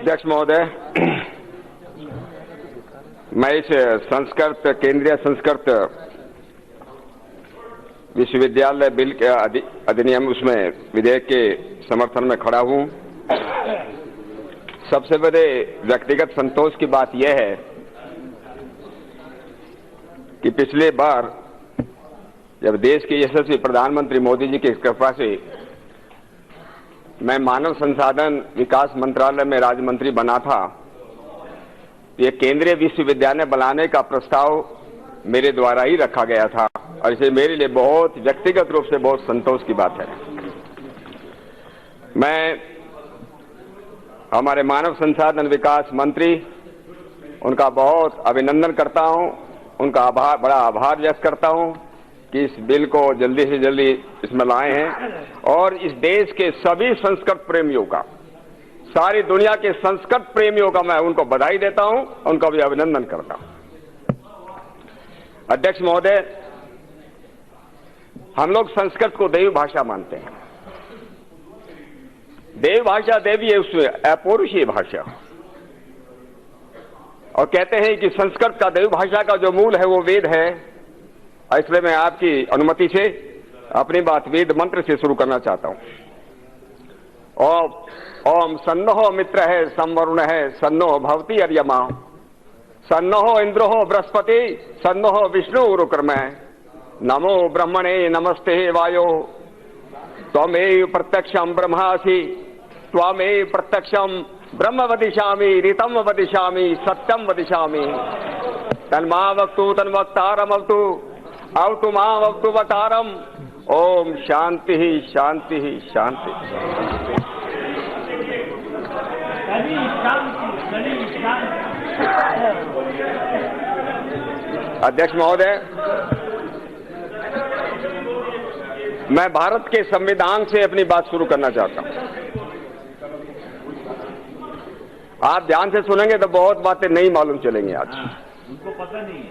अध्यक्ष महोदय, मैं इस केंद्रीय संस्कृत विश्वविद्यालय बिल के अधिनियम उसमें विधेयक के समर्थन में खड़ा हूं। सबसे बड़े व्यक्तिगत संतोष की बात यह है कि पिछले बार जब देश के यशस्वी प्रधानमंत्री मोदी जी की कृपा से मैं मानव संसाधन विकास मंत्रालय में राज्य मंत्री बना था, ये केंद्रीय विश्वविद्यालय बनाने का प्रस्ताव मेरे द्वारा ही रखा गया था और इसे मेरे लिए बहुत व्यक्तिगत रूप से बहुत संतोष की बात है। मैं हमारे मानव संसाधन विकास मंत्री उनका बहुत अभिनंदन करता हूं, उनका बड़ा आभार व्यक्त करता हूं कि इस बिल को जल्दी से जल्दी इसमें लाए हैं और इस देश के सभी संस्कृत प्रेमियों का, सारी दुनिया के संस्कृत प्रेमियों का मैं उनको बधाई देता हूं, उनका भी अभिनंदन करता हूं। अध्यक्ष महोदय, हम लोग संस्कृत को देवी भाषा मानते हैं। देवी भाषा, देवी है उसमें अपौरुषीय भाषा, और कहते हैं कि संस्कृत का देवी भाषा का जो मूल है वो वेद है। इसलिए मैं आपकी अनुमति से अपनी बात वेद मंत्र से शुरू करना चाहता हूं। ओम सन्नो मित्र है संवरुण है, सन्नो भवती अर्यमा, सन्नो इंद्रो बृहस्पति, सन्नो विष्णु उरुक्रम, नमो ब्रह्मणे नमस्ते वायो, त्वमेव प्रत्यक्षम ब्रह्मासि, त्वमेव प्रत्यक्षम ब्रह्म वदिष्यामि, ऋतम वदिष्यामि, सत्यम वदिष्यामि, तन्मा वक्तु तन्वक्तारमवतु, अवतु मां वक्तु वकारम। ओम शांति ही शांति ही शांति। अध्यक्ष महोदय, मैं भारत के संविधान से अपनी बात शुरू करना चाहता हूं। आप ध्यान से सुनेंगे तो बहुत बातें नहीं मालूम चलेंगी आज। उनको पता नहीं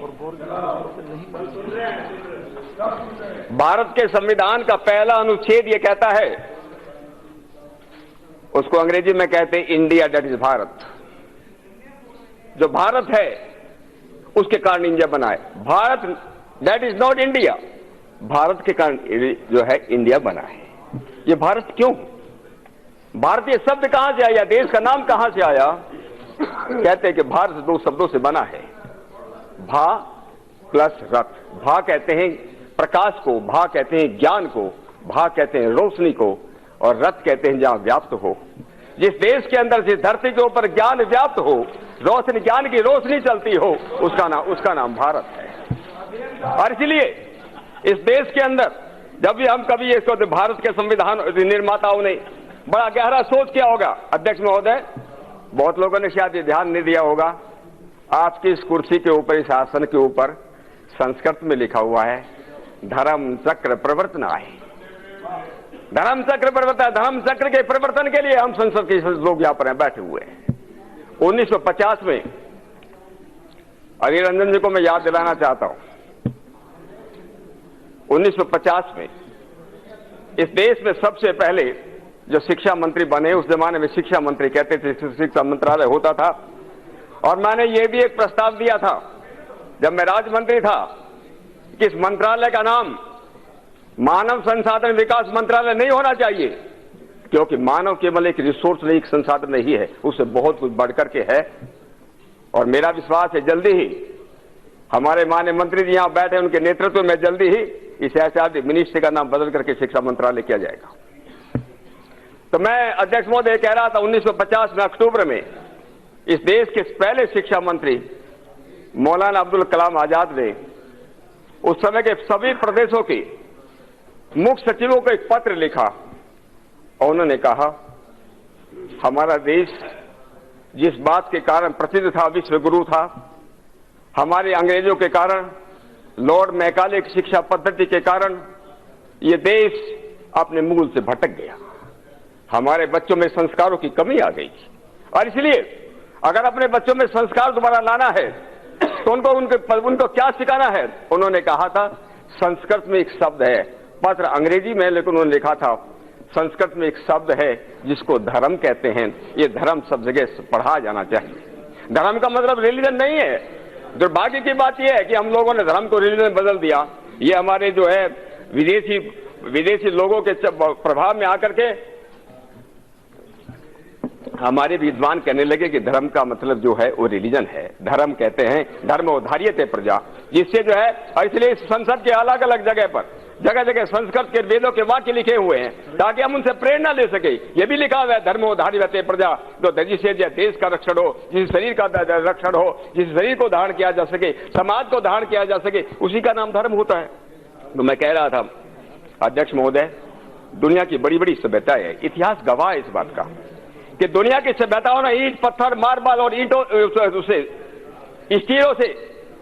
भारत के संविधान का पहला अनुच्छेद ये कहता है, उसको अंग्रेजी में कहते हैं इंडिया, दैट इज भारत। जो भारत है उसके कारण इंडिया बना है। Bharat that is not India, Bharat के कारण जो है इंडिया बना है। ये भारत क्यों? भारतीय शब्द कहां से आया, देश का नाम कहां से आया? कहते हैं कि भारत दो शब्दों से बना है, भा प्लस रथ। भा कहते हैं प्रकाश को, भा कहते हैं ज्ञान को, भा कहते हैं रोशनी को, और रथ कहते हैं जहां व्याप्त हो। जिस देश के अंदर से धरती के ऊपर ज्ञान व्याप्त हो, रोशनी, ज्ञान की रोशनी चलती हो, उसका नाम भारत है। और इसलिए इस देश के अंदर जब भी हम कभी इसको, भारत के संविधान निर्माताओं ने बड़ा गहरा सोच किया होगा। अध्यक्ष महोदय, बहुत लोगों ने शायद ये ध्यान नहीं दिया होगा, आपकी इस कुर्सी के ऊपर, इस आसन के ऊपर संस्कृत में लिखा हुआ है धर्म चक्र प्रवर्तनाय। धर्म चक्र प्रवर्तन, धर्म चक्र के प्रवर्तन के लिए हम संसद के लोग यहां पर बैठे हुए हैं। 1950 में अनिल रंजन जी को मैं याद दिलाना चाहता हूं, 1950 में इस देश में सबसे पहले जो शिक्षा मंत्री बने, उस जमाने में शिक्षा मंत्री कहते थे, शिक्षा मंत्रालय होता था। और मैंने ये भी एक प्रस्ताव दिया था जब मैं राज्य मंत्री था कि इस मंत्रालय का नाम मानव संसाधन विकास मंत्रालय नहीं होना चाहिए, क्योंकि मानव केवल एक रिसोर्स नहीं, एक संसाधन नहीं है, उससे बहुत कुछ बढ़कर के है। और मेरा विश्वास है जल्दी ही हमारे माननीय मंत्री जी यहां बैठे, उनके नेतृत्व में जल्दी ही इस एचआरडी मिनिस्ट्री का नाम बदल करके शिक्षा मंत्रालय किया जाएगा। तो मैं अध्यक्ष महोदय कह रहा था, 1950 में अक्टूबर में इस देश के पहले शिक्षा मंत्री मौलाना अब्दुल कलाम आजाद ने उस समय के सभी प्रदेशों के मुख्य सचिवों को एक पत्र लिखा और उन्होंने कहा, हमारा देश जिस बात के कारण प्रसिद्ध था, विश्व गुरु था, हमारे अंग्रेजों के कारण, लॉर्ड मैकाले की शिक्षा पद्धति के कारण ये देश अपने मूल से भटक गया। हमारे बच्चों में संस्कारों की कमी आ गई और इसलिए अगर अपने बच्चों में संस्कार दोबारा लाना है तो उनको क्या सिखाना है? उन्होंने कहा था, संस्कृत में एक शब्द है, पत्र अंग्रेजी में, लेकिन उन्होंने लिखा था संस्कृत में एक शब्द है जिसको धर्म कहते हैं। ये धर्म सब जगह पढ़ा जाना चाहिए। धर्म का मतलब रिलीजन नहीं है। दुर्भाग्य की बात यह है कि हम लोगों ने धर्म को रिलीजन बदल दिया। ये हमारे जो है विदेशी लोगों के प्रभाव में आकर के हमारे विद्वान कहने लगे कि धर्म का मतलब जो है वो रिलीजन है। धर्म कहते हैं धर्मोधार्यते प्रजा, जिससे जो है, और इसलिए संसद के अलग अलग जगह पर जगह जगह संस्कृत के वेदों के वाक्य लिखे हुए हैं ताकि हम उनसे प्रेरणा ले सके। ये भी लिखा हुआ है धर्मोधार्यते प्रजा, तो जिससे देश का रक्षण हो, जिस शरीर का रक्षण हो, जिस शरीर को धारण किया जा सके, समाज को धारण किया जा सके, उसी का नाम धर्म होता है। तो मैं कह रहा था अध्यक्ष महोदय, दुनिया की बड़ी बड़ी सभ्यताएं है, इतिहास गवाह है इस बात का कि दुनिया की सभ्यताओं ने ईंट पत्थर मार्बल और ईंटों से स्टीलों से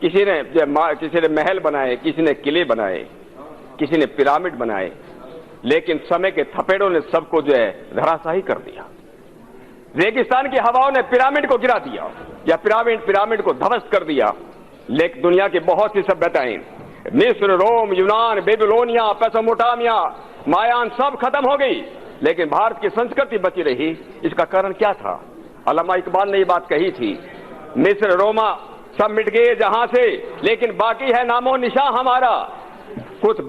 किसी ने महल बनाए, किसी ने किले बनाए, किसी ने पिरामिड बनाए, लेकिन समय के थपेड़ों ने सबको जो है धराशाही कर दिया। रेगिस्तान की हवाओं ने पिरामिड को गिरा दिया या पिरामिड को ध्वस्त कर दिया। लेकिन दुनिया की बहुत सी सभ्यताएं, मिस्र, रोम, यूनान, बेबीलोनिया, मेसोपोटामिया, मायान, सब खत्म हो गई, लेकिन भारत की संस्कृति बची रही। इसका कारण क्या था? अल्लामा इकबाल ने ये बात कही थी, मिस्र, रोमा सब मिट गए जहां से, लेकिन बाकी है नामो निशा हमारा। कुछ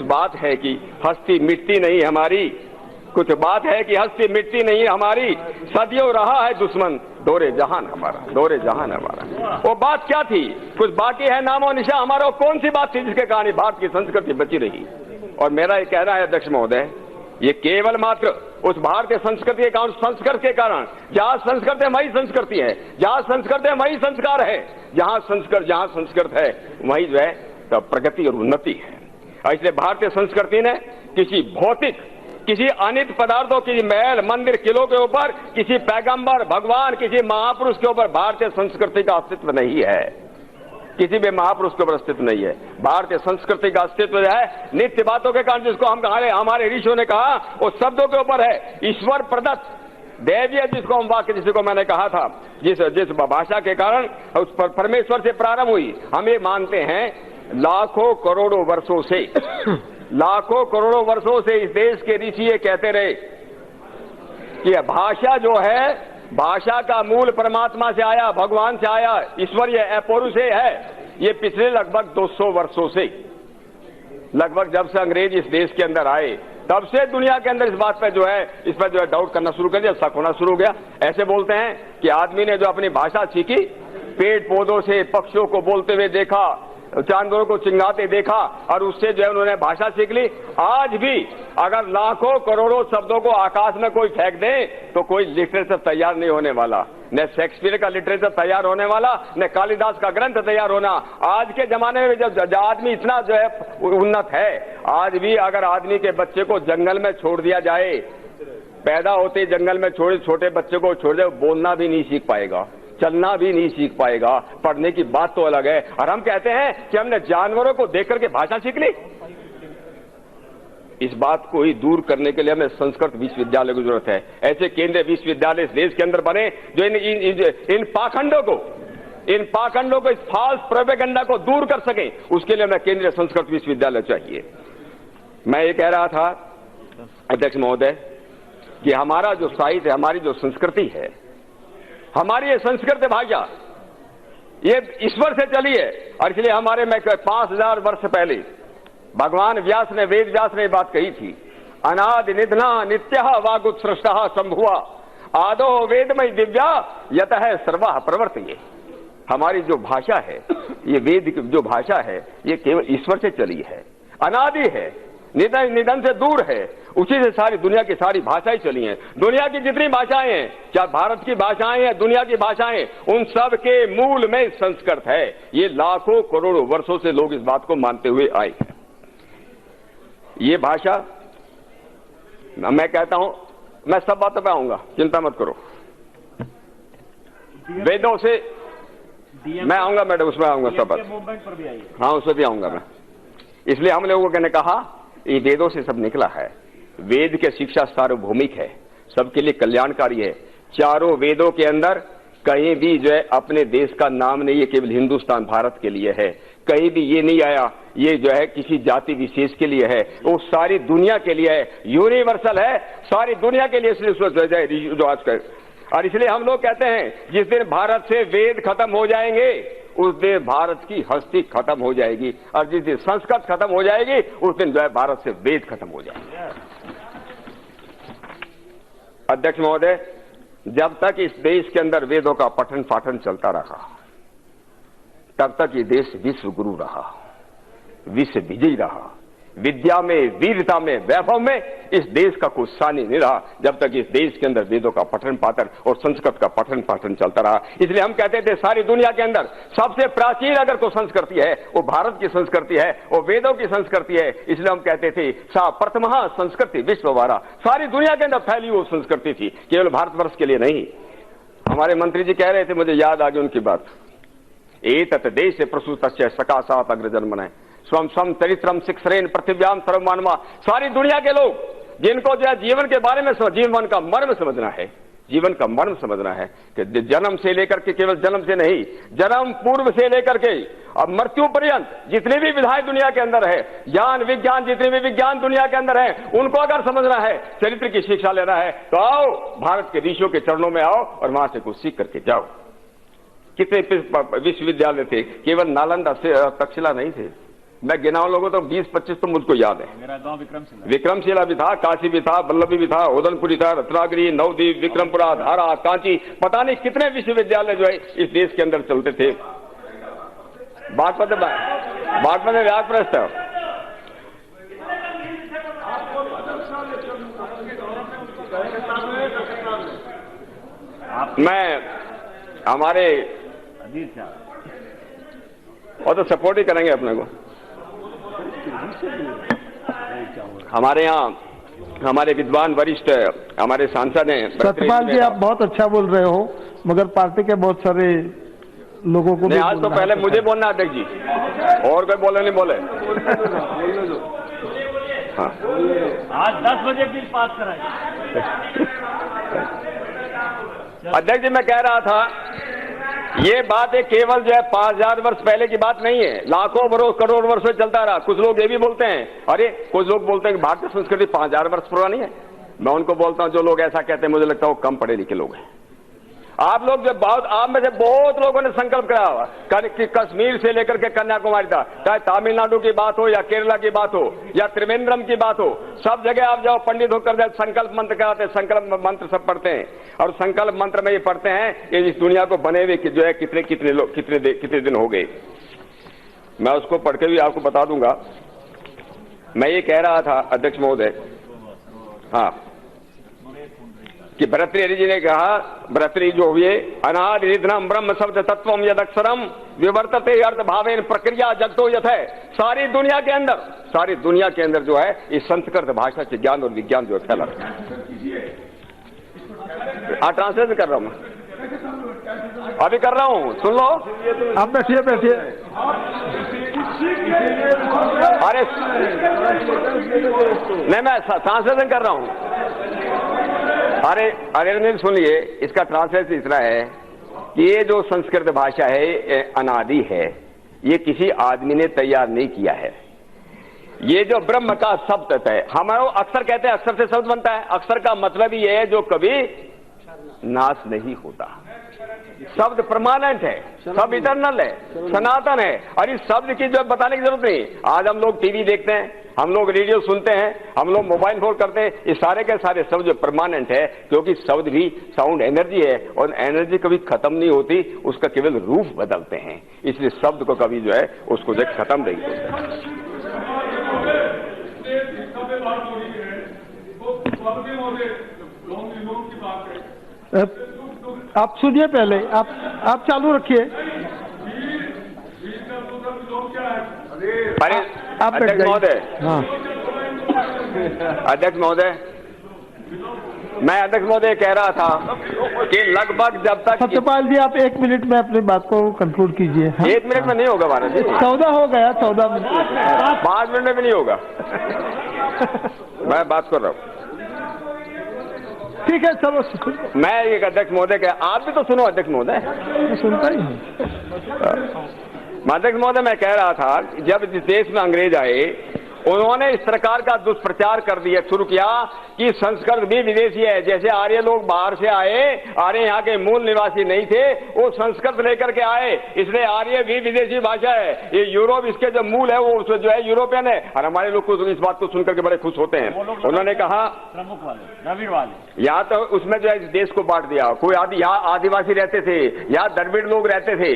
बात है कि हस्ती मिटती नहीं हमारी, कुछ बात है कि हस्ती मिटती नहीं हमारी, सदियों रहा है दुश्मन दौरे जहान हमारा। वो बात क्या थी? कुछ बाकी है नामो निशा हमारा। कौन सी बात थी जिसके कारण भारत की संस्कृति बची रही? और मेरा ये कहना है अध्यक्ष महोदय, ये केवल मात्र उस भारतीय संस्कृति के कारण, संस्कृत के कारण, जहां संस्कृत है वही संस्कृति है, जहां संस्कृत है वही संस्कार है, जहां संस्कृत है वही जो है तो प्रगति और उन्नति है। इसलिए भारतीय संस्कृति ने किसी अनित पदार्थों, किसी महल, मंदिर, किलों के ऊपर, किसी पैगंबर, भगवान, किसी महापुरुष के ऊपर भारतीय संस्कृति का अस्तित्व नहीं है। किसी भी महापुरुष के ऊपर अस्तित्व नहीं है। भारतीय संस्कृति का अस्तित्व जो है नित्य बातों के कारण, जिसको हम हमारे ऋषियों ने कहा, वो शब्दों के ऊपर है। ईश्वर प्रदत्त दैवीय जिसको हम वाक्य, जिसको मैंने कहा था, जिस भाषा के कारण उस पर परमेश्वर से प्रारंभ हुई। हम ये मानते हैं लाखों करोड़ों वर्षों से इस देश के ऋषि ये कहते रहे कि भाषा जो है, भाषा का मूल परमात्मा से आया, भगवान से आया, ईश्वरीय अपौरुष है। ये पिछले लगभग 200 वर्षों से, लगभग जब से अंग्रेज इस देश के अंदर आए, तब से दुनिया के अंदर इस बात पे जो है डाउट करना शुरू कर दिया, शक होना शुरू हो गया। ऐसे बोलते हैं कि आदमी ने जो अपनी भाषा सीखी, पेड़ पौधों से पक्षियों को बोलते हुए देखा, जानवरों को चिंगाते देखा, और उससे जो है उन्होंने भाषा सीख ली। आज भी अगर लाखों करोड़ों शब्दों को आकाश में कोई फेंक दे तो कोई लिटरेचर तैयार नहीं होने वाला। न शेक्सपियर का लिटरेचर तैयार होने वाला, न कालिदास का ग्रंथ तैयार होना। आज के जमाने में जब आदमी इतना जो है उन्नत है, आज भी अगर आदमी के बच्चे को जंगल में छोड़ दिया जाए, पैदा होते जंगल में छोटे बच्चे को छोड़ दे, बोलना भी नहीं सीख पाएगा, चलना भी नहीं सीख पाएगा, पढ़ने की बात तो अलग है। और हम कहते हैं कि हमने जानवरों को देख करके भाषा सीख ली। इस बात को ही दूर करने के लिए हमें संस्कृत विश्वविद्यालय की जरूरत है। ऐसे केंद्रीय विश्वविद्यालय इस देश के अंदर बने जो इन पाखंडों को, इस फाल्स प्रोपेगेंडा को दूर कर सके। उसके लिए हमें केंद्रीय संस्कृत विश्वविद्यालय चाहिए। मैं ये कह रहा था अध्यक्ष महोदय कि हमारा जो साहित्य, हमारी जो संस्कृति है, हमारी ये संस्कृत भाषा ये ईश्वर से चली है। और इसलिए हमारे में 5000 वर्ष पहले भगवान व्यास ने, वेद व्यास ने बात कही थी, अनादि निधना नित्यः वागुत्सृष्टः संभुवा आदो वेदमय दिव्या यतः सर्वः प्रवर्तये। हमारी जो भाषा है, ये वेद की जो भाषा है, ये केवल ईश्वर से चली है, अनादि है, निधन से दूर है। उसी से सारी दुनिया की सारी भाषाएं चली हैं। दुनिया की जितनी भाषाएं हैं, चाहे भारत की भाषाएं हैं, दुनिया की भाषाएं, उन सब के मूल में संस्कृत है। ये लाखों करोड़ों वर्षों से लोग इस बात को मानते हुए आए हैं। ये भाषा, मैं कहता हूं, मैं सब बातों पे आऊंगा, चिंता मत करो। वेदों से मैं आऊंगा मैडम, उसमें आऊंगा सब बात। हाँ, उसमें भी आऊंगा मैं। इसलिए हम लोगों ने कहा ये वेदों से सब निकला है। वेद के शिक्षा सार्वभौमिक है, सबके लिए कल्याणकारी है। चारों वेदों के अंदर कहीं भी जो है अपने देश का नाम नहीं है, केवल हिंदुस्तान भारत के लिए है। कहीं भी ये नहीं आया ये जो है किसी जाति विशेष के लिए है, वो सारी दुनिया के लिए है, यूनिवर्सल है, सारी दुनिया के लिए। इसलिए जो आज कर, और इसलिए हम लोग कहते हैं जिस दिन भारत से वेद खत्म हो जाएंगे उस दिन भारत की हस्ती खत्म हो जाएगी, और जिस दिन संस्कृत खत्म हो जाएगी उस दिन जो है भारत से वेद खत्म हो जाएंगे। अध्यक्ष महोदय, जब तक इस देश के अंदर वेदों का पठन पाठन चलता रहा तब तक ये देश विश्व गुरु रहा, विश्व विजयी रहा, विद्या में, वीरता में, वैभव में इस देश का कुछ सानी नहीं रहा जब तक इस देश के अंदर वेदों का पठन पाठन और संस्कृत का पठन पाठन चलता रहा। इसलिए हम कहते थे सारी दुनिया के अंदर सबसे प्राचीन अगर कोई संस्कृति है वो भारत की संस्कृति है, वो वेदों की संस्कृति है। इसलिए हम कहते थे सा प्रथमा संस्कृति विश्ववारा, सारी दुनिया के अंदर फैली वो संस्कृति थी, केवल भारतवर्ष के लिए नहीं। हमारे मंत्री जी कह रहे थे, मुझे याद आ गई उनकी बात, एतत् देश प्रसूतस्य सकाशात् अग्रजन्मनः स्वम स्वम चरित्रम शिक्षरेण पृथ्व्याम सर्वमानवा। सारी दुनिया के लोग जिनको जो है जीवन के बारे में जीवन का मर्म समझना है, जीवन का मर्म समझना है कि जन्म से लेकर के, केवल जन्म से नहीं, जन्म पूर्व से लेकर के अब मृत्यु पर्यंत जितनी भी विधाएं दुनिया के अंदर है, ज्ञान विज्ञान जितने भी विज्ञान दुनिया के अंदर है, उनको अगर समझना है, चरित्र की शिक्षा लेना है तो आओ भारत के ऋषियों के चरणों में आओ और वहां से कुछ सीख करके जाओ। कितने विश्वविद्यालय थे, केवल नालंदा से तक्षशिला नहीं थे, मैं गिनाऊं लोगों तो 20-25 तो मुझको याद है। मेरा गांव विक्रमशिला भी था, काशी भी था, बल्लभी भी था, ओदनपुरी था, रत्नागिरी, नवदीप, विक्रमपुरा, धारा, कांची, पता नहीं कितने विश्वविद्यालय जो है इस देश के अंदर चलते थे। बागपत में व्यासप्रस्थ मैं हमारे और तो सपोर्ट ही करेंगे अपने को। हमारे यहाँ हमारे विद्वान वरिष्ठ हमारे सांसद हैं सत्यपाल जी, आप बहुत अच्छा बोल रहे हो, मगर पार्टी के बहुत सारे लोगों को नहीं, आज तो पहले मुझे बोलना अध्यक्ष जी, और कोई बोले नहीं बोले। हाँ, आज 10 बजे बिल पास कराए। अध्यक्ष जी, मैं कह रहा था ये बात है केवल जो है 5000 वर्ष पहले की बात नहीं है, लाखों वर्ष करोड़ वर्ष से चलता रहा। कुछ लोग ये भी बोलते हैं, अरे कुछ लोग बोलते हैं कि भारतीय संस्कृति 5000 वर्ष पुरानी है। मैं उनको बोलता हूं, जो लोग ऐसा कहते हैं मुझे लगता है वो कम पढ़े लिखे लोग हैं। आप लोग जो बहुत, आप में से बहुत लोगों ने संकल्प करा हुआ कि कश्मीर से लेकर के कन्याकुमारी तक, चाहे तमिलनाडु की बात हो या केरला की बात हो या त्रिवेंद्रम की बात हो, सब जगह आप जाओ, पंडित होकर जाए, संकल्प मंत्र कराते हैं, संकल्प मंत्र सब पढ़ते हैं। और संकल्प मंत्र में ये पढ़ते हैं कि इस दुनिया को बने हुए जो है कितने लोग कितने दिन हो गए। मैं उसको पढ़ के भी आपको बता दूंगा। मैं ये कह रहा था अध्यक्ष महोदय, हाँ, कि भर्तृहरि जी ने कहा, भर्तृहरि जो हुए, अनादि निधनम ब्रह्म शब्द तत्वम यद अक्षरम विवर्तते अर्थ भावेन प्रक्रिया जगतो यथ है। सारी दुनिया के अंदर जो है इस संस्कृत भाषा से ज्ञान और विज्ञान जो है फैला। ट्रांसलेशन कर रहा हूं मैं, अभी कर रहा हूं, सुन लो। आप बैठिए बैठिए। अरे नहीं, मैं ट्रांसलेशन कर रहा हूं। अरे नहीं, सुनिए, इसका ट्रांसलेशन इतना है कि ये जो संस्कृत भाषा है ये अनादि है, ये किसी आदमी ने तैयार नहीं किया है। ये जो ब्रह्म का शब्द है, हमारे अक्षर कहते हैं, अक्षर से शब्द बनता है। अक्षर का मतलब ये है जो कभी नाश नहीं होता। शब्द परमानेंट है, सब इटर्नल है, सनातन है। और इस शब्द की जो बताने की जरूरत नहीं। आज हम लोग टीवी देखते हैं, हम लोग रेडियो सुनते हैं, हम लोग मोबाइल फोन करते हैं, ये सारे के सारे शब्द जो परमानेंट है, क्योंकि शब्द भी साउंड एनर्जी है और एनर्जी कभी खत्म नहीं होती, उसका केवल रूप बदलते हैं। इसलिए शब्द को कभी जो है उसको जो खत्म नहीं होता। आप सुनिए पहले, आप चालू रखिए। अरे अध्यक्ष महोदय, हाँ, अध्यक्ष महोदय, मैं अध्यक्ष महोदय कह रहा था कि लगभग जब तक सत्यपाल जी, आप 1 मिनट में अपनी बात को कंक्लूड कीजिए। हाँ? 1 मिनट में नहीं होगा भारत जी, 14 हो गया, 14 मिनट, 5 मिनट में भी नहीं होगा। मैं बात कर रहा हूँ। ठीक है, चलो। मैं एक अध्यक्ष महोदय कह, आप भी तो सुनो अध्यक्ष महोदय। सुनता ही हूँ। अध्यक्ष महोदय, मैं कह रहा था जब इस देश में अंग्रेज आए उन्होंने इस प्रकार का दुष्प्रचार कर दिया, शुरू किया कि संस्कृत भी विदेशी है। जैसे आर्य लोग बाहर से आए, आर्य यहाँ के मूल निवासी नहीं थे, वो संस्कृत लेकर के आए, इसलिए आर्य भी विदेशी भाषा है। ये यूरोप, इसके जो मूल है वो जो है यूरोपियन है। और हमारे लोग को इस बात को सुनकर के बड़े खुश होते हैं। उन्होंने कहा प्रमुख वाले, द्रविड़ वाले, या तो उसमें जो है इस देश को बांट दिया। कोई यहाँ आदिवासी रहते थे, यहाँ द्रविड़ लोग रहते थे।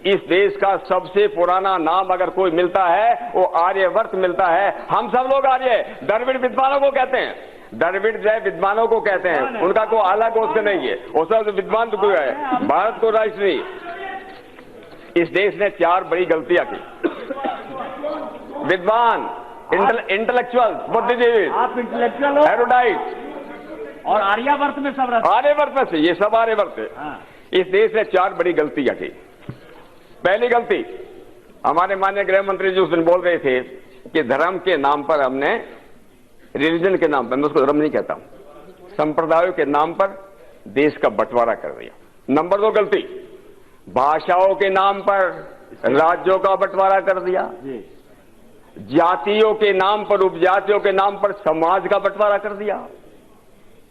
इस देश का सबसे पुराना नाम अगर कोई मिलता है वो आर्यवर्त मिलता है। हम सब लोग आर्य, द्रविड़ विद्वानों को कहते हैं, द्रविड़ जो है विद्वानों को कहते हैं, उनका कोई अलग उससे नहीं है, वो सब विद्वान तो है। भारत को राष्ट्र नहीं। इस देश ने 4 बड़ी गलतियां की। विद्वान, इंटेलेक्चुअल, बुद्धिजीवी, आप इंटेलेक्चुअल हो, एरोडाइट, और आर्यावर्त में सब रहते, आर्यवर्त में से ये सब आर्यवर्त है। हाँ। इस देश ने 4 बड़ी गलतियां की। पहली गलती, हमारे माननीय गृह मंत्री जी उस दिन बोल रहे थे कि धर्म के नाम पर हमने, रिलीजन के नाम पर, मैं उसको धर्म नहीं कहता हूं, संप्रदायों के नाम पर देश का बंटवारा कर दिया। नंबर 2 गलती, भाषाओं के नाम पर राज्यों का बंटवारा कर दिया। जातियों के नाम पर, उपजातियों के नाम पर समाज का बंटवारा कर दिया।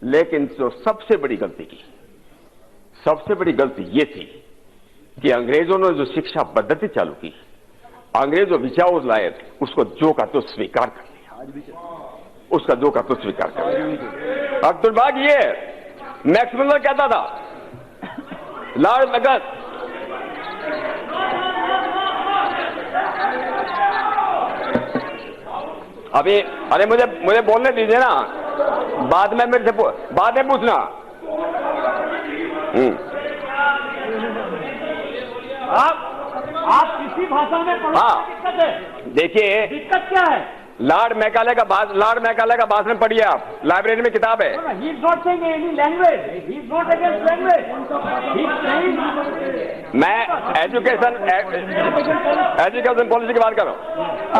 लेकिन जो सबसे बड़ी गलती की, सबसे बड़ी गलती ये थी कि अंग्रेजों ने जो शिक्षा पद्धति चालू की, अंग्रेज जो विचार लाए उसको जो का तो स्वीकार कर लिया, उसका जो का तो स्वीकार कर लिया। अब दुर्भाग्य ये, मैक्स मुलर कहता था, लॉर्ड मैगन, अभी अरे मुझे बोलने दीजिए ना, बाद में मेरे से बाद में पूछना। आप किसी भाषा में पढ़ो, दिक्कत है। देखिए, दिक्कत क्या है? लॉर्ड मैकाले का भाषण पढ़िए आप, लाइब्रेरी में किताब है। He is not saying any language. He is not against language. He is saying, मैं एजुकेशन पॉलिसी की बात कर रहा हूँ।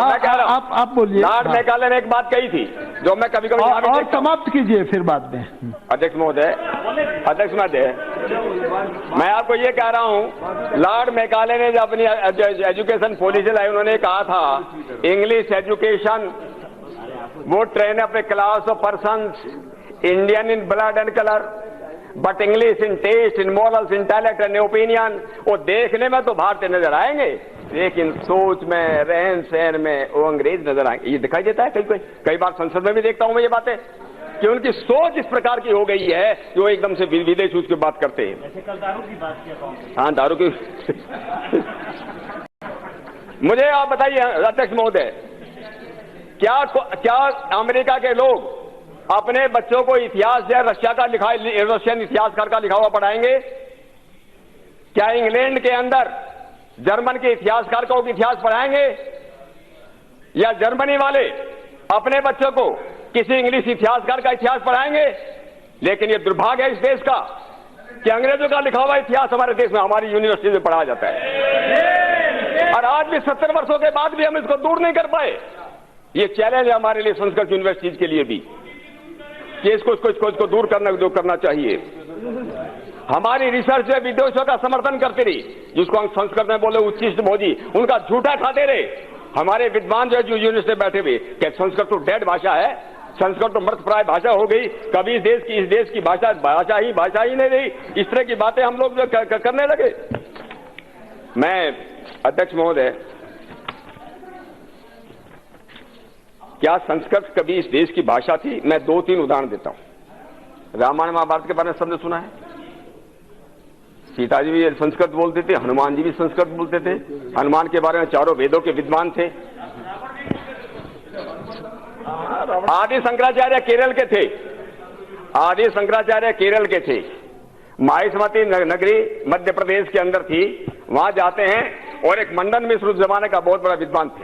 मैं कह रहा हूँ, आप बोलिए। लॉर्ड मैकाले ने एक बात कही थी जो मैं कभी कभी और समाप्त कीजिए फिर बाद में। अध्यक्ष महोदय, मैं आपको ये कह रहा हूँ, लॉर्ड मैकाले ने जब अपनी एजुकेशन पॉलिसी लाई, उन्होंने कहा था इंग्लिश एजुकेशन वो train up a class of persons, Indian in blood and colour, but English in taste, in morals, intellect and opinion. वो देखने में तो भारतीय नजर आएंगे, लेकिन सोच में, रहन सहन में वो अंग्रेज नजर आएंगे। ये दिखाई देता है कई बार संसद में भी देखता हूं मैं ये बातें, कि उनकी सोच इस प्रकार की हो गई है जो एकदम से विदेश उसकी बात करते हैं। जैसे कल दारू की बात किया। हाँ, दारू की। मुझे आप बताइए अध्यक्ष महोदय, क्या अमेरिका के लोग अपने बच्चों को इतिहास या रशियन इतिहासकार का लिखा हुआ पढ़ाएंगे? क्या इंग्लैंड के अंदर जर्मन के इतिहासकार को इतिहास पढ़ाएंगे? या जर्मनी वाले अपने बच्चों को किसी इंग्लिश इतिहासकार का इतिहास पढ़ाएंगे? लेकिन ये दुर्भाग्य है इस देश का कि अंग्रेजों का लिखा हुआ इतिहास हमारे देश में, हमारी यूनिवर्सिटी में पढ़ाया जाता है। और आज भी 70 वर्षों के बाद भी हम इसको दूर नहीं कर पाए। ये चैलेंज है हमारे लिए, संस्कृत यूनिवर्सिटीज के लिए भी, कि इसको दूर करना चाहिए। हमारी रिसर्च विदेशों का समर्थन करते रही, जिसको हम संस्कृत में बोले उच्छिष्ट भोजी, उनका झूठा खाते रहे। हमारे विद्वान जो यूनिवर्सिटी में बैठे हुए, क्या संस्कृत तो डेड भाषा है, संस्कृत तो मृतप्राय भाषा हो गई, कभी इस देश की भाषा ही नहीं रही। इस तरह की बातें हम लोग करने लगे। मैं अध्यक्ष महोदय, क्या संस्कृत कभी इस देश की भाषा थी? मैं 2-3 उदाहरण देता हूं। रामायण महाभारत के बारे में सबने सुना है, सीता जी भी संस्कृत बोलते थे, हनुमान जी भी संस्कृत बोलते थे। हनुमान के बारे में 4 वेदों के विद्वान थे। आदि शंकराचार्य केरल के थे। माहिष्मती नगरी मध्य प्रदेश के अंदर थी, वहां जाते हैं और एक मंडन मिश्र उस जमाने का बहुत बड़ा विद्वान थे।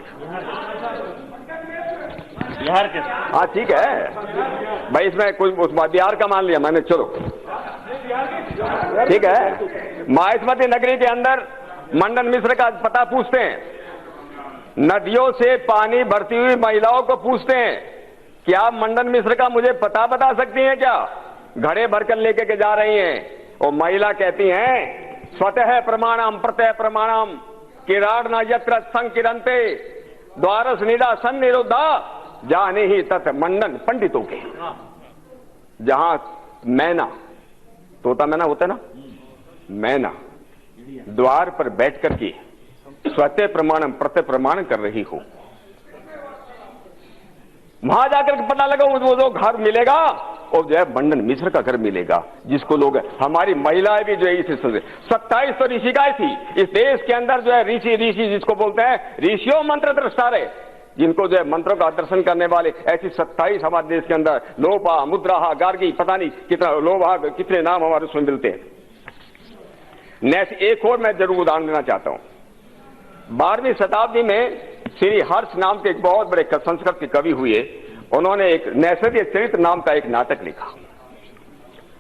बिहार के? हाँ ठीक है भाई, इसमें कुछ बिहार का मान लिया मैंने, चलो ठीक है। माहिष्मती नगरी के अंदर मंडन मिश्र का पता पूछते हैं, नदियों से पानी भरती हुई महिलाओं को पूछते हैं, क्या आप मंडन मिश्र का मुझे पता बता सकती हैं क्या? घड़े भरकर लेके के जा रही हैं, और महिला कहती हैं स्वतः प्रमाणम प्रत्यय प्रमाणम, किराड़ न यत्र संकिरंते द्वारस निदा सन निरुद्धा जाने ही तत् मंडन पंडितों के। जहां मैना, तोता मैना होता है ना, मैना द्वार पर बैठ करके स्वतः प्रमाणम प्रत्यय प्रमाण कर रही हो, वहां जाकर के पता लगा वो जो घर मिलेगा और जो है मंडन मिश्र का घर मिलेगा, जिसको लोग, हमारी महिलाएं भी जो है इसे 27 तो ऋषिकाएं थी इस देश के अंदर, जो है ऋषि जिसको बोलते हैं ऋषियों मंत्र दृष्टा रहे, जिनको जो है मंत्रों का दर्शन करने वाले, ऐसी 27 हमारे देश के अंदर, लोपा, मुद्राहा, गार्गी, पता नहीं कितना लोभा, कितने नाम हमारे उसमें मिलते हैं। नेक्स्ट एक और मैं जरूर उदाहरण देना चाहता हूं। 12वीं शताब्दी में श्री हर्ष नाम के एक बहुत बड़े संस्कृत के कवि हुए, उन्होंने एक नैसर्गिक चरित्र नाम का एक नाटक लिखा।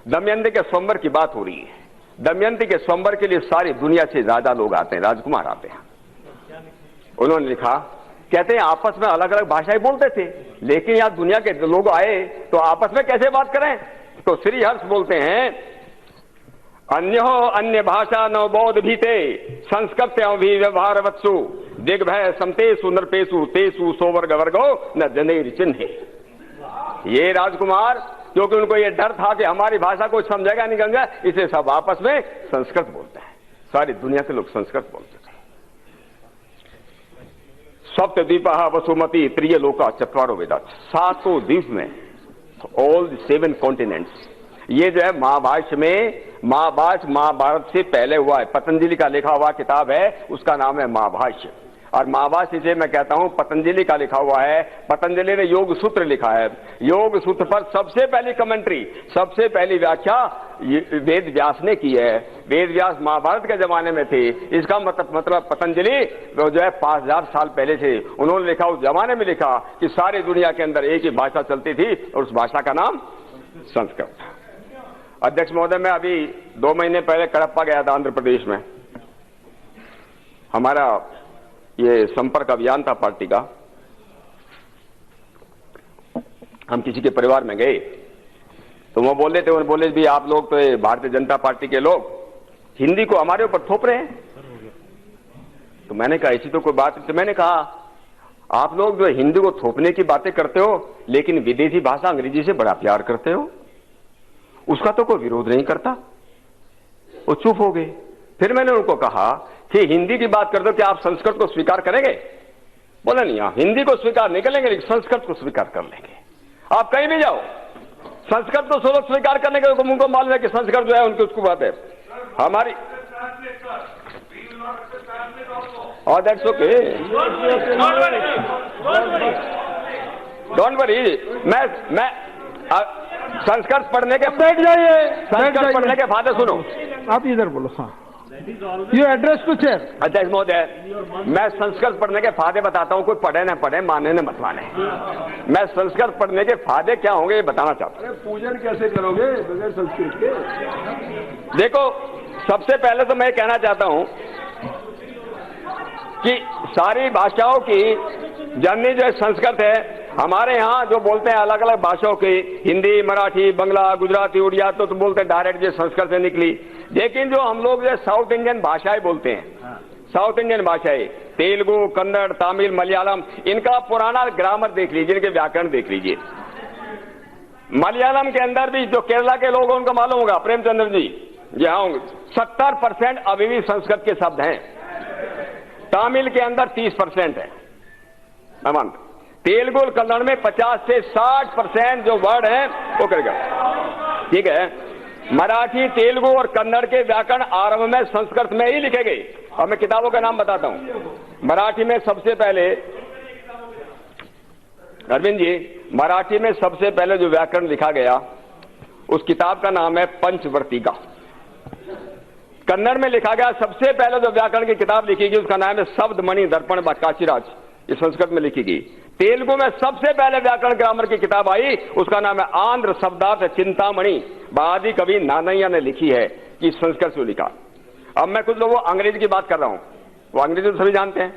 दमयंती के स्वयंवर की बात हो रही है। दमयंती के स्वयंवर के लिए सारी दुनिया से राजा लोग आते हैं, राजकुमार आते हैं। उन्होंने लिखा, कहते हैं आपस में अलग अलग भाषाएं बोलते थे, लेकिन यहां दुनिया के लोग आए तो आपस में कैसे बात करें? तो श्री हर्ष बोलते हैं, अन्यो अन्य भाषा न बोध भीते संस्कृत व्यवहार वत्सु दिग्भय समतेषु नृपेषु तेषु सोवर्ग वर्गो न जनेर चिन्हे। ये राजकुमार, क्योंकि उनको ये डर था कि हमारी भाषा को समझेगा नहीं समझेगा, इसे सब आपस में संस्कृत बोलते हैं। सारी दुनिया के लोग संस्कृत बोलते थे। सप्तद्वीपा वसुमती त्रियलोका चत्वारो वेदा, 7 द्वीप में, ऑल 7 कॉन्टिनेंट्स। ये जो है महाभाष्य में, महाभारत से पहले हुआ है, पतंजलि का लिखा हुआ किताब है, उसका नाम है महाभाष्य। और महाभाष्य से मैं कहता हूं पतंजलि का लिखा हुआ है। पतंजलि ने योग सूत्र लिखा है। योग सूत्र पर सबसे पहली कमेंट्री, सबसे पहली व्याख्या वेद व्यास ने की है। वेद व्यास महाभारत के जमाने में थे। इसका मतलब पतंजलि जो है 5000 साल पहले से उन्होंने लिखा, उस जमाने में लिखा कि सारी दुनिया के अंदर एक ही भाषा चलती थी और उस भाषा का नाम संस्कृत। अध्यक्ष महोदय, मैं अभी 2 महीने पहले कडप्पा गया था, आंध्र प्रदेश में। हमारा ये संपर्क अभियान था पार्टी का। हम किसी के परिवार में गए तो वो बोले थे, उन्होंने बोले भी आप लोग तो ये भारतीय जनता पार्टी के लोग हिंदी को हमारे ऊपर थोप रहे हैं। तो मैंने कहा ऐसी तो कोई बात नहीं। तो मैंने कहा आप लोग जो हिंदी को थोपने की बातें करते हो, लेकिन विदेशी भाषा अंग्रेजी से बड़ा प्यार करते हो, उसका तो कोई विरोध नहीं करता। वो चुप हो गए। फिर मैंने उनको कहा कि हिंदी की बात कर दो, कि आप संस्कृत को स्वीकार करेंगे? बोला नहीं, आप हिंदी को स्वीकार नहीं करेंगे लेकिन संस्कृत को स्वीकार कर लेंगे। आप कहीं भी जाओ, संस्कृत तो लोग स्वीकार करने के उनको मालूम है कि संस्कृत जो है उनकी उसको बात है। हमारी अध्यक्ष ओके, डोंट वरी, मैं संस्कृत पढ़ने के, बैठ जाइए, संस्कृत पढ़ने के फायदे सुनो। आप इधर बोलो। हाँ, यू एड्रेस टू चेयर। अध्यक्ष महोदय, मैं संस्कृत पढ़ने के फायदे बताता हूं। कोई पढ़े न पढ़े, माने न मत माने, मैं संस्कृत पढ़ने के फायदे क्या होंगे ये बताना चाहता हूं। पूजन कैसे करोगे बगैर संस्कृत के? देखो, सबसे पहले तो मैं कहना चाहता हूं कि सारी भाषाओं की जननी जो संस्कृत है। हमारे यहाँ जो बोलते हैं अलग अलग भाषाओं की, हिंदी, मराठी, बंगला, गुजराती, उड़िया, तो बोलते हैं डायरेक्ट जो संस्कृत से निकली। लेकिन जो हम लोग जो साउथ इंडियन भाषाएं बोलते हैं, साउथ इंडियन भाषाएं, तेलुगु, कन्नड़, तमिल, मलयालम, इनका पुराना ग्रामर देख लीजिए, इनके व्याकरण देख लीजिए। मलयालम के अंदर भी जो केरला के लोग हैं उनको मालूम होगा, प्रेमचंद्र जी, यहाँ 70% अभी भी संस्कृत के शब्द हैं। तमिल के अंदर 30% है। मैं मानता, तेलुगु और कन्नड़ में 50 से 60% जो वर्ड है वो करेगा। ठीक है, मराठी, तेलुगु और कन्नड़ के व्याकरण आरंभ में संस्कृत में ही लिखे गए। और मैं किताबों का नाम बताता हूं। मराठी में सबसे पहले, अरविंद जी, मराठी में सबसे पहले जो व्याकरण लिखा गया उस किताब का नाम है पंचवर्तिका। कन्नड़ में लिखा गया सबसे पहले जो व्याकरण की किताब लिखी गई उसका नाम है शब्दमणि दर्पण बा काशीराज, ये संस्कृत में लिखी गई। तेलुगु में सबसे पहले व्याकरण ग्रामर की किताब आई, उसका नाम है आंध्र शब्दार्थ चिंतामणि, आदि कवि नानैया ने लिखी है, कि संस्कृत से लिखा। अब मैं कुछ लोगों अंग्रेजी की बात कर रहा हूं, वो अंग्रेजी तो सभी जानते हैं।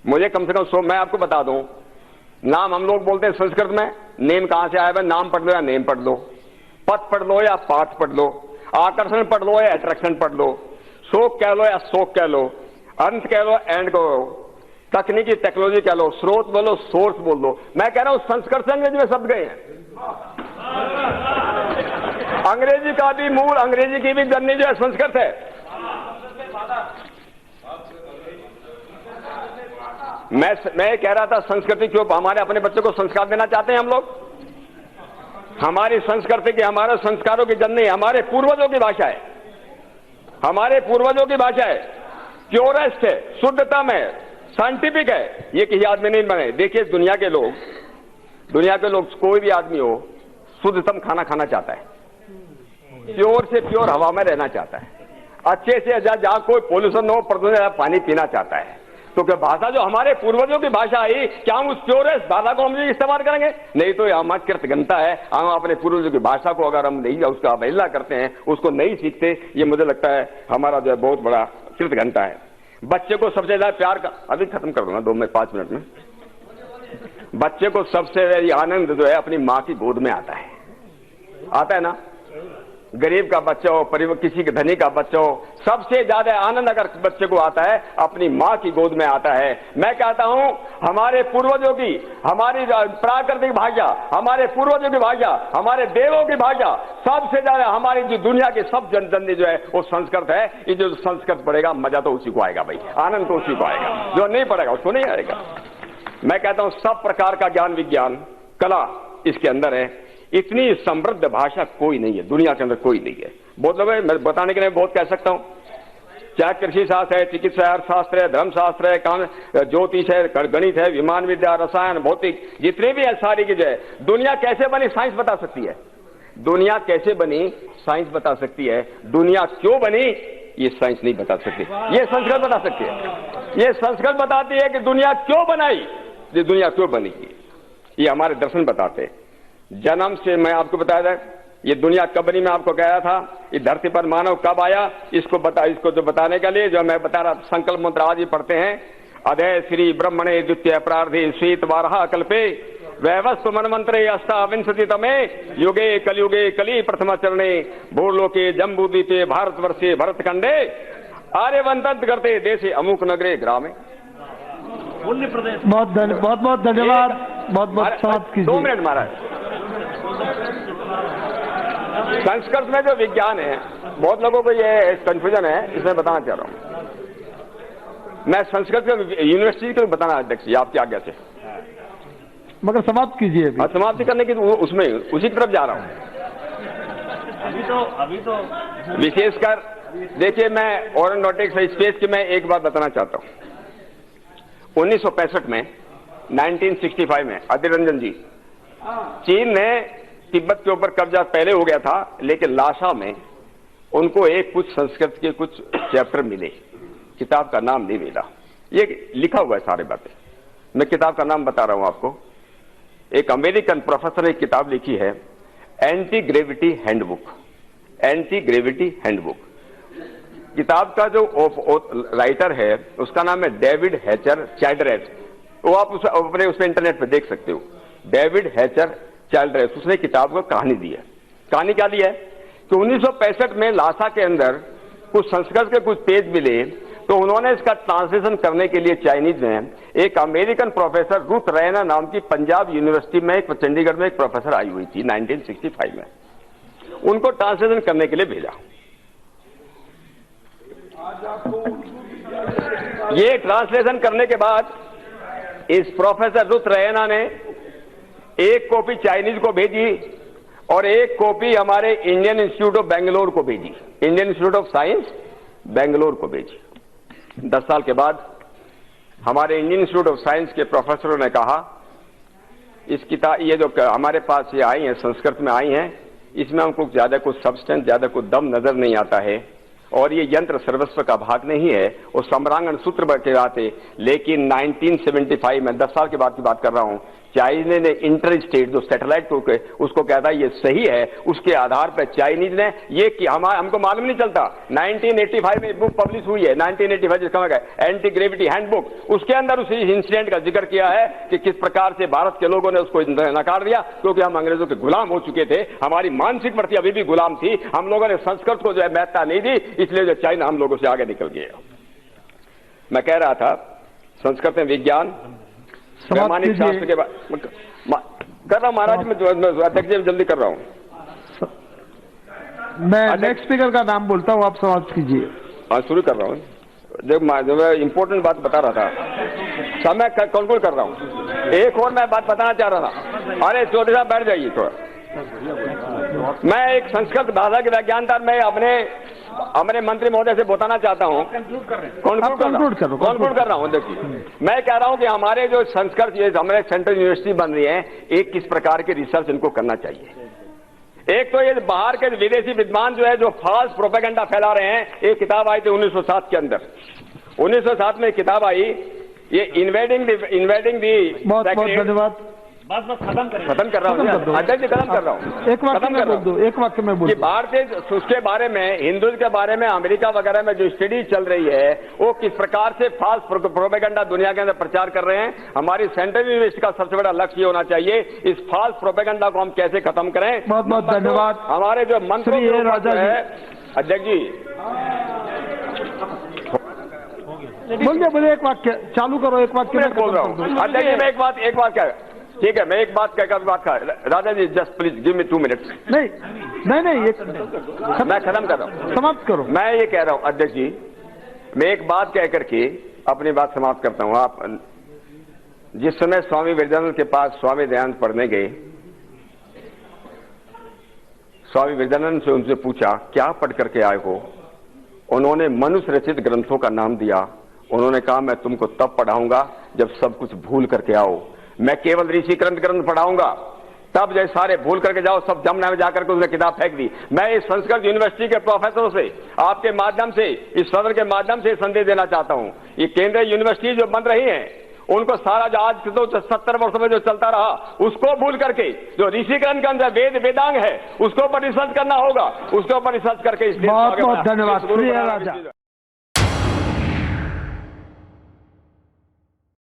मुझे कम से कम 100, मैं आपको बता दूं, नाम हम लोग बोलते हैं संस्कृत में, नेम कहां से आया है? नाम पढ़ लो या नेम पढ़ लो, पथ पढ़ लो या पाठ पढ़ लो, आकर्षण पढ़ लो या अट्रैक्शन पढ़ लो, शोक कह लो या शोक कह लो, अंत कह लो, एंड कहो, तकनीकी टेक्नोलॉजी कह लो, स्रोत बोलो, सोर्स बोल दो। मैं कह रहा हूं संस्कृत से अंग्रेजी में शब्द गए हैं। अंग्रेजी का भी मूल, अंग्रेजी की भी जननी जो है संस्कृत है। मैं कह रहा था संस्कृति क्यों, हमारे अपने बच्चों को संस्कार देना चाहते हैं हम लोग। हमारी संस्कृति की, हमारे संस्कारों की जननी हमारे पूर्वजों की भाषा है, हमारे पूर्वजों की भाषा है, प्योरेस्ट है, शुद्धतम है, साइंटिफिक है। ये किसी आदमी नहीं बने। देखिए दुनिया के लोग कोई भी आदमी हो शुद्धतम खाना खाना चाहता है, प्योर से प्योर हवा में रहना चाहता है, अच्छे से जहां कोई पोल्यूशन हो, प्रदूषण, पानी पीना चाहता है। तो क्या भाषा जो हमारे पूर्वजों की भाषा आई, क्या हम उस प्योरेस्ट भाषा को हम इस्तेमाल करेंगे? नहीं तो यह हमारी कृतज्ञता है। हम अपने पूर्वजों की भाषा को अगर हम नहीं, उसका अवहेलना करते हैं, उसको नहीं सीखते, ये मुझे लगता है हमारा जो है बहुत बड़ा कृतज्ञता है। बच्चे को सबसे ज्यादा प्यार का, अभी खत्म कर दूंगा 5 मिनट में। बच्चे को सबसे ज्यादा आनंद जो है अपनी माँ की गोद में आता है ना। गरीब का बच्चा हो, परिवार किसी के धनी का बच्चा हो, सबसे ज्यादा आनंद अगर बच्चे को आता है अपनी माँ की गोद में आता है। मैं कहता हूं हमारे पूर्वजों की, हमारी प्राकृतिक भाषा, हमारे पूर्वजों की भाषा, हमारे देवों की भाषा, सबसे ज्यादा हमारी जो दुनिया की सब जननी जो है वो संस्कृत है। ये जो संस्कृत पढ़ेगा मजा तो उसी को आएगा भाई, आनंद तो उसी को आएगा, जो नहीं पढ़ेगा उसको नहीं आएगा। मैं कहता हूं सब प्रकार का ज्ञान, विज्ञान, कला इसके अंदर है। इतनी समृद्ध भाषा कोई नहीं है दुनिया के अंदर, कोई नहीं है। बहुत लोग मैं बताने के लिए बहुत कह सकता हूं, चाहे कृषि शास्त्र है, चिकित्सा अर्थशास्त्र है, धर्मशास्त्र है, ज्योतिष है, गणित है, विमान विद्या, रसायन, भौतिक, जितने भी है सारी की जो है। दुनिया कैसे बनी साइंस बता सकती है, दुनिया कैसे बनी साइंस बता सकती है, दुनिया क्यों बनी ये साइंस नहीं बता सकती, ये संस्कृत बता सकती है। ये संस्कृत बताती है कि दुनिया क्यों बनाई, ये दुनिया क्यों बनी, ये हमारे दर्शन बताते हैं। जन्म से मैं आपको बताया था ये दुनिया कब बनी, मैं आपको कह रहा था ये धरती पर मानव कब आया, इसको जो बताने के लिए जो मैं बता रहा संकल्प मंत्र आज ही पढ़ते हैं। अधय श्री ब्रह्मणे द्वितीय प्रार्धे शीत वारहा कल्पे वैवस्व मनमंत्रे अष्टाविंशति तमे युगे कलयुगे कली प्रथम चरणे भूलोके जम्बूद्वीपे भारतवर्षे भरतखंडे आर्यवंत करते देशे अमुक नगरे ग्रामे। बहुत धन्यवाद, बहुत समाप्त कीजिए। 2 मिनट महाराज। संस्कृत में जो विज्ञान है, बहुत लोगों को ये कंफ्यूजन है, इसमें बताना चाह रहा हूं मैं। संस्कृत के यूनिवर्सिटी को बताना अध्यक्ष जी आपकी आज्ञा से, मगर समाप्त कीजिए। समाप्ति करने की उसमें उसी की तरफ जा रहा हूं अभी तो विशेषकर। देखिए मैं एरोनॉटिक्स स्पेस की मैं एक बात बताना चाहता हूं। 1965 में 1965 में अधीर रंजन जी, चीन ने तिब्बत के ऊपर कब्जा पहले हो गया था, लेकिन लासा में उनको कुछ संस्कृत के कुछ चैप्टर मिले, किताब का नाम नहीं मिला। ये लिखा हुआ है सारी बातें, मैं किताब का नाम बता रहा हूं आपको। एक अमेरिकन प्रोफेसर ने एक किताब लिखी है, anti gravity handbook. Anti gravity handbook किताब का जो राइटर है उसका नाम है डेविड हैचर चाइल्डरेट। वो आप अपने उस इंटरनेट पे देख सकते हो, डेविड हैचर चाइल्डरेट। उसने किताब को कहानी दी है। कहानी क्या दी है कि 1965 में लासा के अंदर कुछ संस्कृत के कुछ पेज मिले, तो उन्होंने इसका ट्रांसलेशन करने के लिए चाइनीज में एक अमेरिकन प्रोफेसर रुथ रैना नाम की पंजाब यूनिवर्सिटी में, चंडीगढ़ में एक प्रोफेसर आई हुई थी 1965 में, उनको ट्रांसलेशन करने के लिए भेजा। ये ट्रांसलेशन करने के बाद इस प्रोफेसर रुथ रैना ने एक कॉपी चाइनीज को भेजी और एक कॉपी हमारे इंडियन इंस्टीट्यूट ऑफ बेंगलोर को भेजी, Indian institute of science Bangalore को भेजी। 10 साल के बाद हमारे इंडियन इंस्टीट्यूट ऑफ साइंस के प्रोफेसरों ने कहा इस किताब, ये जो हमारे पास ये आई है संस्कृत में आई है, इसमें हमको ज्यादा कुछ सब्सटेंस, ज्यादा कुछ दम नजर नहीं आता है, और ये यंत्र सर्वस्व का भाग नहीं है, वो सम्रांगण सूत्र के आते। लेकिन 1975 में 10 साल के बाद की बात कर रहा हूं, चाइनीज ने इंटर स्टेट जो सैटेलाइट को उसको कहता है ये सही है, उसके आधार पर चाइनीज ने ये कि हमको मालूम नहीं चलता। 1985 में बुक पब्लिश हुई है, 1985 जिसका एंटी ग्रेविटी हैंडबुक, उसके अंदर उसी इंसिडेंट का जिक्र किया है कि किस प्रकार से भारत के लोगों ने उसको नकार दिया, क्योंकि हम अंग्रेजों के गुलाम हो चुके थे, हमारी मानसिक प्रति अभी भी गुलाम थी, हम लोगों ने संस्कृत को जो है महत्ता नहीं दी, इसलिए जो चाइना हम लोगों से आगे निकल गया। मैं कह रहा था संस्कृत में विज्ञान, वैमानिक शास्त्र के कर रहा हूँ महाराज, मैं अध्यक्ष जी जल्दी कर रहा हूँ। मैं नेक्स्ट स्पीकर का नाम बोलता हूँ, आप समाप्त कीजिए। हाँ शुरू कर रहा हूँ। जब मैं इम्पोर्टेंट बात बता रहा था, समय कंक्लूड कर रहा हूँ। एक और मैं बात बताना चाह रहा था। अरे चौधरी साहब बैठ जाइए थोड़ा। मैं एक संस्कृत भाषा के वैज्ञानिक मैं अपने मंत्री महोदय से बताना चाहता हूँ। कंक्लूड कर रहा हूँ। देखिए मैं कह रहा हूँ कि हमारे जो संस्कृत ये हमारे सेंट्रल यूनिवर्सिटी बन रही है, एक किस प्रकार की रिसर्च इनको करना चाहिए। एक तो ये बाहर के विदेशी विद्वान जो है जो फॉल्स प्रोपेगेंडा फैला रहे हैं। एक किताब आई थी 1907 के अंदर, 1907 में किताब आई, ये इन्वेडिंग दी। बहुत बहुत धन्यवाद। बस खत्म कर रहा हूँ अध्यक्ष जी, खत्म कर रहा हूँ। एक वाक्य में बोल दो, एक वाक्य में बोल दो। भारतीय उसके बारे में, हिंदुत्व के बारे में अमेरिका वगैरह में जो स्टडी चल रही है वो किस प्रकार से फॉल्स प्रोपेगेंडा दुनिया के अंदर प्रचार कर रहे हैं। हमारी सेंट्रल यूनिवर्सिटी का सबसे बड़ा लक्ष्य ये होना चाहिए, इस फॉल्स प्रोपेगेंडा को हम कैसे खत्म करें। बहुत बहुत धन्यवाद। हमारे जो मंत्री है अध्यक्ष जी, बोलिए एक वाक्य चालू करो, एक वाक्य बोल रहा हूँ अध्यक्ष जी। मैं एक बात क्या, ठीक है मैं एक बात कहकर बात कर, Raja ji just please give me 2 minutes. नहीं, मैं खत्म कर रहा हूँ, समाप्त करो। मैं ये कह रहा हूँ अध्यक्ष जी, मैं एक बात कह करके अपनी बात समाप्त करता हूँ। आप जिस समय स्वामी विवेकानंद के पास स्वामी दयानंद पढ़ने गए, स्वामी विवेकानंद से उनसे पूछा क्या पढ़ करके आए हो। उन्होंने मनुष्य रचित ग्रंथों का नाम दिया। उन्होंने कहा मैं तुमको तब पढ़ाऊंगा जब सब कुछ भूल करके आओ। मैं केवल ऋषि ग्रंथ पढ़ाऊंगा, तब जैसे सारे भूल करके जाओ, सब जमुना में जाकर के उसने किताब फेंक दी। मैं इस संस्कृत यूनिवर्सिटी के प्रोफेसरों से आपके माध्यम से, इस सदन के माध्यम से संदेश देना चाहता हूं। ये केंद्रीय यूनिवर्सिटी जो बन रही है उनको सारा जो आज तो 70 वर्षों में जो चलता रहा उसको भूल करके जो ऋषि ग्रंथ के अंदर वेदांग है उसके ऊपर रिसर्च करना होगा, उसके ऊपर रिसर्च करके इस देश को आगे बहुत धन्यवाद।